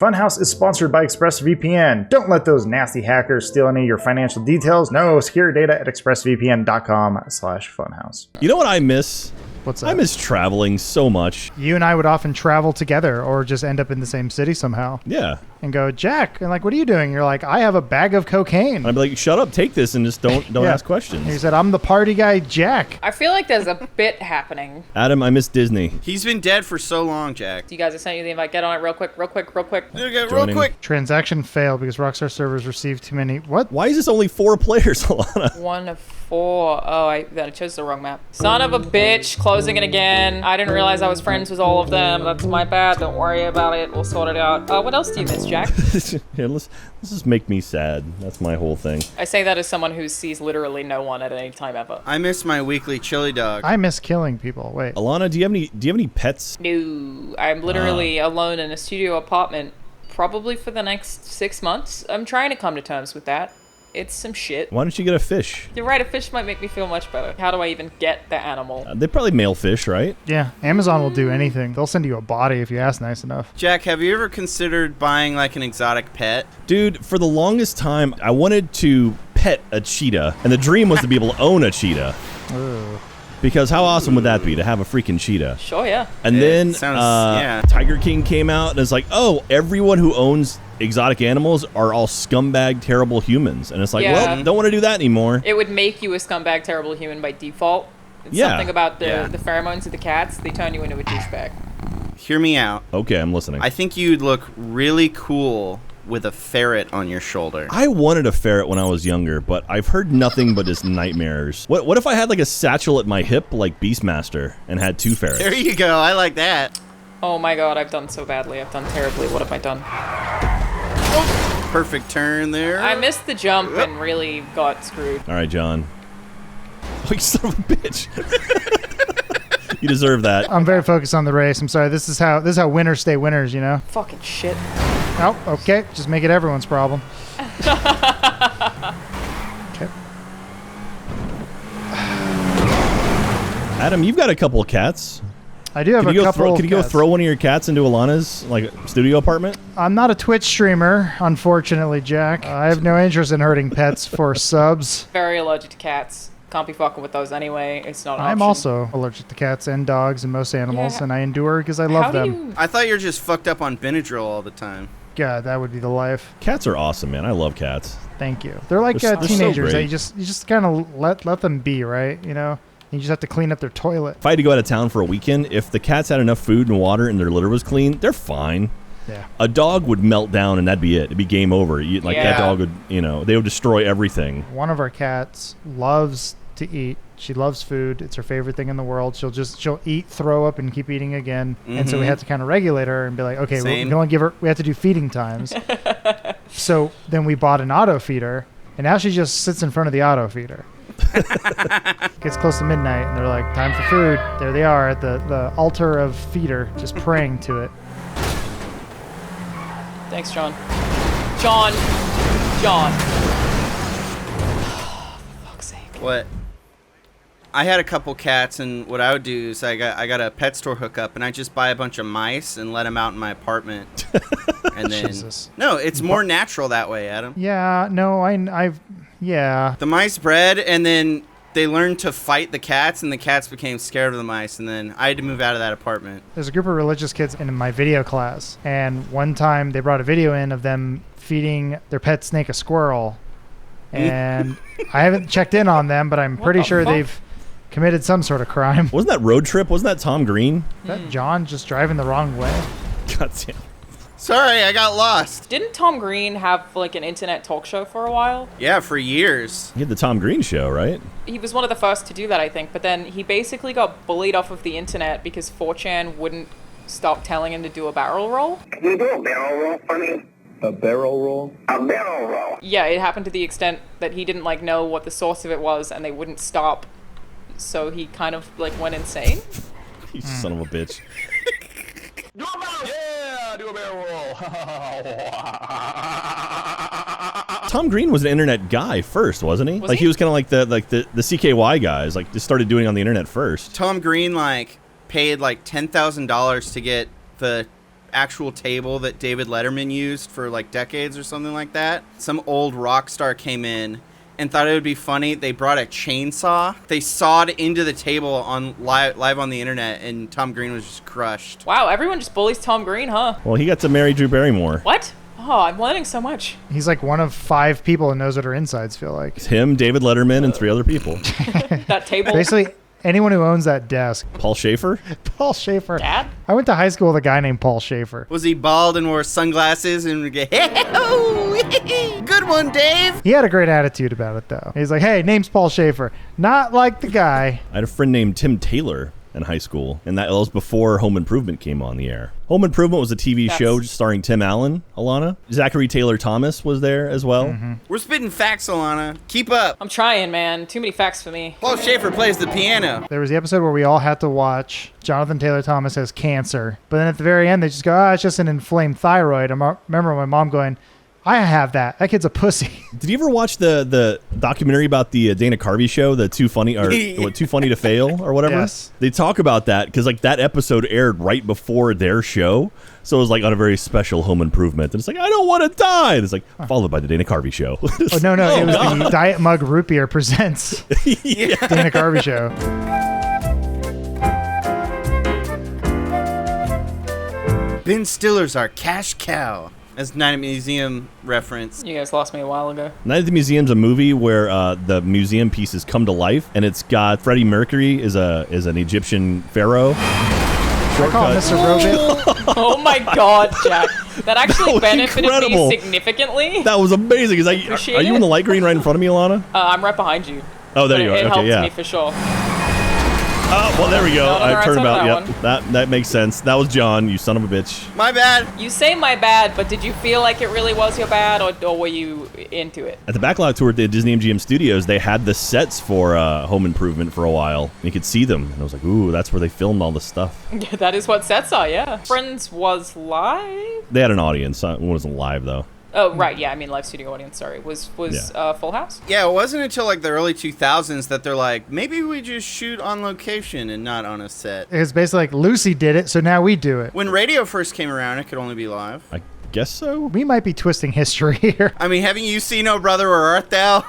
Funhaus is sponsored by ExpressVPN. Don't let those nasty hackers steal any of your financial details. No, secure data at expressvpn.com/funhaus. You know what I miss? What's that? I miss traveling so much. You and I would often travel together or just end up in the same city somehow. Yeah. And go, Jack, and like, what are you doing? You're like, I have a bag of cocaine. I'd be like, shut up, take this, and just don't Yeah. ask questions. And he said, I'm the party guy, Jack. I feel like there's a bit happening. Adam, I miss Disney. He's been dead for so long, Jack. You guys are sending you the invite. Get on it real quick. Okay, real Joining. quick. Transaction failed because Rockstar servers received too many. What? Why is this only 4 players, Alana? 1 of 4. Oh, I chose the wrong map. Son of a bitch, closing it again. I didn't realize I was friends with all of them. That's my bad. Don't worry about it. We'll sort it out. What else do you miss, Jack? Here, let's just make me sad. That's my whole thing. I say that as someone who sees literally no one at any time ever. I miss my weekly chili dog. I miss killing people. Wait. Alana, do you have any pets? No, I'm literally alone in a studio apartment, probably for the next 6 months. I'm trying to come to terms with that. It's some shit. Why don't you get a fish? You're right, a fish might make me feel much better. How do I even get the animal? They probably mail fish, right? Yeah, Amazon will do anything. They'll send you a body if you ask nice enough. Jack, have you ever considered buying like an exotic pet? Dude, for the longest time, I wanted to pet a cheetah, and the dream was to be able to own a cheetah. Ugh. Because how awesome would that be, to have a freaking cheetah? Sure, yeah. And It then sounds- yeah. Tiger King came out, and it's like, oh, everyone who owns exotic animals are all scumbag, terrible humans. And it's like, Yeah. well, don't want to do that anymore. It would make you a scumbag, terrible human by default. It's Yeah. something about Yeah. the pheromones of the cats. They turn you into a douchebag. Hear me out. Okay, I'm listening. I think you'd look really cool with a ferret on your shoulder. I wanted a ferret when I was younger, but I've heard nothing but just nightmares. What if I had like a satchel at my hip like Beastmaster and had 2 ferrets? There you go. I like that. Oh my god, I've done so badly. I've done terribly. What have I done? Perfect turn there. I missed the jump and really got screwed. All right, John. Oh, you son of a bitch. You deserve that. I'm very focused on the race. I'm sorry. This is how winners stay winners, you know? Fucking shit. Oh, okay. Just make it everyone's problem. Okay. Adam, you've got a couple of cats. I do have Can a you go couple. Can you go throw one of your cats into Alana's like studio apartment? I'm not a Twitch streamer, unfortunately, Jack. I have no interest in hurting pets for subs. Very allergic to cats. Can't be fucking with those anyway. It's not an I'm option. also allergic to cats and dogs and most animals, Yeah. and I endure because I love How do them. you... I thought you were just fucked up on Benadryl all the time. God, that would be the life. Cats are awesome, man. I love cats. Thank you. They're like They're so teenagers. great. You just kind of let them be, right? You know, you just have to clean up their toilet. If I had to go out of town for a weekend, if the cats had enough food and water and their litter was clean, they're fine. Yeah. A dog would melt down and that'd be it. It'd be game over. That Yeah. dog would, they would destroy everything. One of our cats loves to eat. She loves food. It's her favorite thing in the world. She'll eat, throw up, and keep eating again. And so we had to kind of regulate her and be like, okay, we Same. can only give her. We have to do feeding times. So then we bought an auto feeder, and now she just sits in front of the auto feeder. Gets close to midnight, and they're like, time for food. There they are at the altar of feeder, just praying to it. Thanks, John. John. For fuck's sake. What? I had a couple cats, and what I would do is I got a pet store hookup, and I just buy a bunch of mice and let them out in my apartment. And then Jesus. no, it's more natural that way, Adam. Yeah, no, yeah. The mice bred, and then they learned to fight the cats, and the cats became scared of the mice, and then I had to move out of that apartment. There's a group of religious kids in my video class, and one time they brought a video in of them feeding their pet snake a squirrel. And I haven't checked in on them, but I'm pretty the sure fuck? they've committed some sort of crime. Wasn't that Road Trip? Wasn't that Tom Green? That John just driving the wrong way. God damn. Sorry, I got lost. Didn't Tom Green have like an internet talk show for a while? Yeah, for years. You had the Tom Green show, right? He was one of the first to do that, I think. But then he basically got bullied off of the internet because 4chan wouldn't stop telling him to do a barrel roll. Can you do a barrel roll for me? A barrel roll? A barrel roll. Yeah, it happened to the extent that he didn't like know what the source of it was, and they wouldn't stop. So he kind of like went insane. You son of a bitch. Yeah, do a barrel roll. Tom Green was an internet guy first, wasn't he? He was kind of like the CKY guys, like just started doing it on the internet first. Tom Green paid $10,000 to get the actual table that David Letterman used for like decades or something like that. Some old rock star came in and thought it would be funny. They brought a chainsaw. They sawed into the table on live on the internet, and Tom Green was just crushed. Wow, everyone just bullies Tom Green, huh? Well, he got to marry Drew Barrymore. What? Oh, I'm learning so much. He's like one of 5 people who knows what her insides feel like. It's him, David Letterman, and 3 other people. That table. Basically, anyone who owns that desk. Paul Schaefer? Paul Schaefer. Dad? I went to high school with a guy named Paul Schaefer. Was he bald and wore sunglasses and would get, good one, Dave? He had a great attitude about it, though. He's like, hey, name's Paul Schaefer. Not like the guy. I had a friend named Tim Taylor in high school, and that was before Home Improvement came on the air. Home Improvement was a TV show starring Tim Allen, Alana. Zachary Taylor Thomas was there as well. We're spitting facts, Alana. Keep up. I'm trying, man. Too many facts for me. Paul Schaefer plays the piano. There was the episode where we all had to watch Jonathan Taylor Thomas has cancer. But then at the very end, they just go, it's just an inflamed thyroid. I remember my mom going, I have that. That kid's a pussy. Did you ever watch the documentary about the Dana Carvey show, the Too Funny or what, Too Funny to Fail or whatever? Yes. They talk about that because like that episode aired right before their show, so it was like on a very special Home Improvement, and it's like I don't want to die. And it's like followed by the Dana Carvey show. Oh no, it was the Diet Mug Root Beer presents Dana Carvey show. Ben Stiller's our cash cow. As Night at Museum reference. You guys lost me a while ago. Night at the Museum's a movie where the museum pieces come to life, and it's got Freddie Mercury is an Egyptian pharaoh. I call him Mr. Robot. Oh my God, Jack. That actually benefited incredible. me significantly. That was amazing. Are you in the light green right in front of me, Alana? I'm right behind you. Oh, there But you are. It Okay, helped yeah. me for sure. Oh, well, there we go. No, I turned about. that Yep, that makes sense. That was John, you son of a bitch. My bad. You say my bad, but did you feel like it really was your bad, or were you into it? At the Backlot tour at the Disney MGM Studios, they had the sets for Home Improvement for a while. You could see them, and I was like, ooh, that's where they filmed all this stuff. Yeah, that is what sets are, yeah. Friends was live? They had an audience. It wasn't live, though. Oh, right, yeah, I mean live studio audience, sorry. Was Full House? Yeah, it wasn't until like the early 2000s that they're like, maybe we just shoot on location and not on a set. It's basically like Lucy did it, so now we do it. When radio first came around, it could only be live. I guess so. We might be twisting history here. I mean, haven't you seen Oh Brother, Where Art Thou?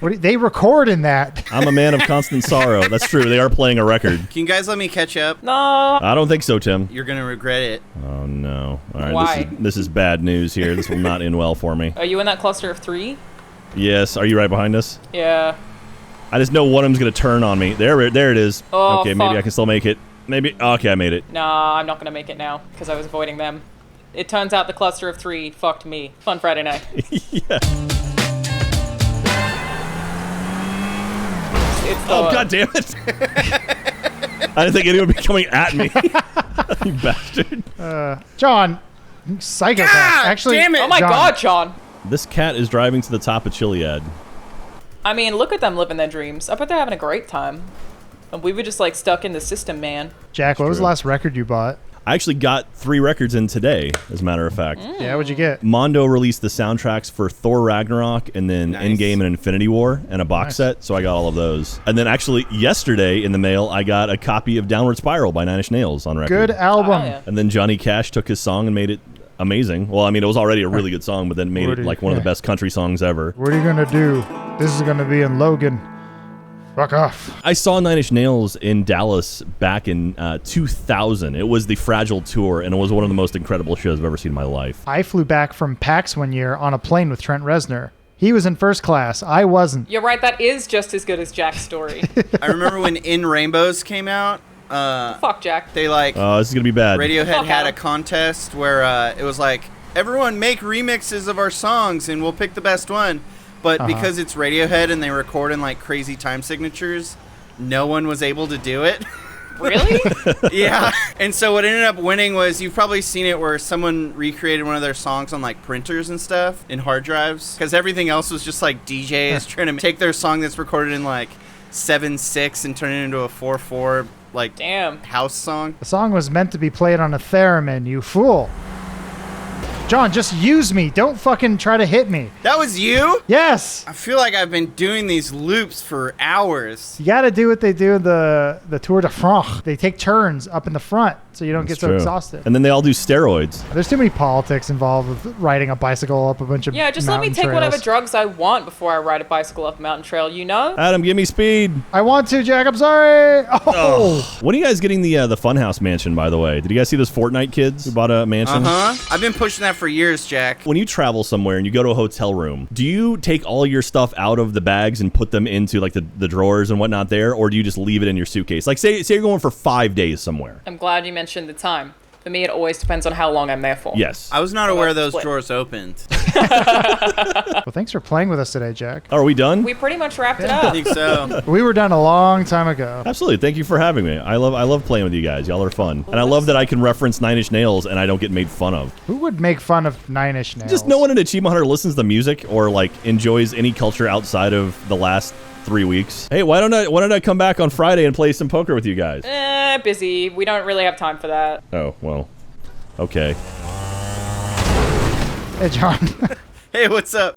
They record in that. I'm a man of constant sorrow. That's true. They are playing a record. Can you guys let me catch up? No. I don't think so, Tim. You're going to regret it. Oh, no. All right, Why? This is bad news here. This will not end well for me. Are you in that cluster of 3? Yes. Are you right behind us? Yeah. I just know one of them's going to turn on me. There it is. Oh, okay, fuck. maybe I can still make it. Maybe. Okay, I made it. Nah, I'm not gonna make it now, because I was avoiding them. It turns out the cluster of 3 fucked me. Fun Friday night. Yeah. It's the, Oh, God damn it. I didn't think anyone would be coming at me. You bastard. John, you psychopath. God Actually, damn it. Oh my John, God, John. This cat is driving to the top of Chiliad. I mean, look at them living their dreams. I bet they're having a great time. And we were just like stuck in the system, man. Jack, what was the true. last record you bought? I actually got 3 records in today, as a matter of fact. Yeah, what'd you get? Mondo released the soundtracks for Thor Ragnarok and then Nice. Endgame and Infinity War and a box Nice. set, so I got all of those. And then actually yesterday in the mail, I got a copy of Downward Spiral by Nine Inch Nails on record. Good album. Oh, yeah. And then Johnny Cash took his song and made it amazing. Well, I mean, it was already a really good song, but then made What it do like you- one of the best country songs ever. What are you gonna do? This is gonna be in Logan. Fuck off. I saw Nine Inch Nails in Dallas back in 2000. It was the Fragile Tour, and it was one of the most incredible shows I've ever seen in my life. I flew back from PAX one year on a plane with Trent Reznor. He was in first class. I wasn't. You're right, that is just as good as Jack's story. I remember when In Rainbows came out. Fuck Jack. They like Oh, this is going to be bad. Radiohead Fuck had a Adam. contest where it was like, everyone make remixes of our songs and we'll pick the best one. But because it's Radiohead and they record in like crazy time signatures, no one was able to do it. Really? Yeah. And so what ended up winning was, you've probably seen it where someone recreated one of their songs on like printers and stuff in hard drives. Because everything else was just like DJs trying to take their song that's recorded in like 7/6 and turn it into a 4/4 like Damn. house song. The song was meant to be played on a theremin, you fool. John, just use me. Don't fucking try to hit me. That was you? Yes. I feel like I've been doing these loops for hours. You gotta do what they do in the Tour de France. They take turns up in the front. so you don't get It's so true. exhausted. And then they all do steroids. There's too many politics involved with riding a bicycle up a bunch of Yeah, just let me mountain take trails. whatever drugs I want before I ride a bicycle up a mountain trail, you know? Adam, give me speed. I want to, Jack. I'm sorry. Oh. When are you guys getting the Funhaus mansion, by the way? Did you guys see those Fortnite kids who bought a mansion? I've been pushing that for years, Jack. When you travel somewhere and you go to a hotel room, do you take all your stuff out of the bags and put them into like the drawers and whatnot there, or do you just leave it in your suitcase? Like say you're going for 5 days somewhere. I'm glad you mentioned the time. For me, it always depends on how long I'm there for. Yes. I was not aware those split. drawers opened. Well, thanks for playing with us today, Jack. Oh, are we done? We pretty much wrapped it I up. think so. We were done a long time ago. Absolutely. Thank you for having me. I love playing with you guys. Y'all are fun. And I love that I can reference Nine Inch Nails and I don't get made fun of. Who would make fun of Nine Inch Nails? Just no one in Achievement Hunter listens to music or like enjoys any culture outside of the last 3 weeks. Hey, why don't I come back on Friday and play some poker with you guys? Busy. We don't really have time for that. Oh, well. Okay. Hey, John. Hey, what's up?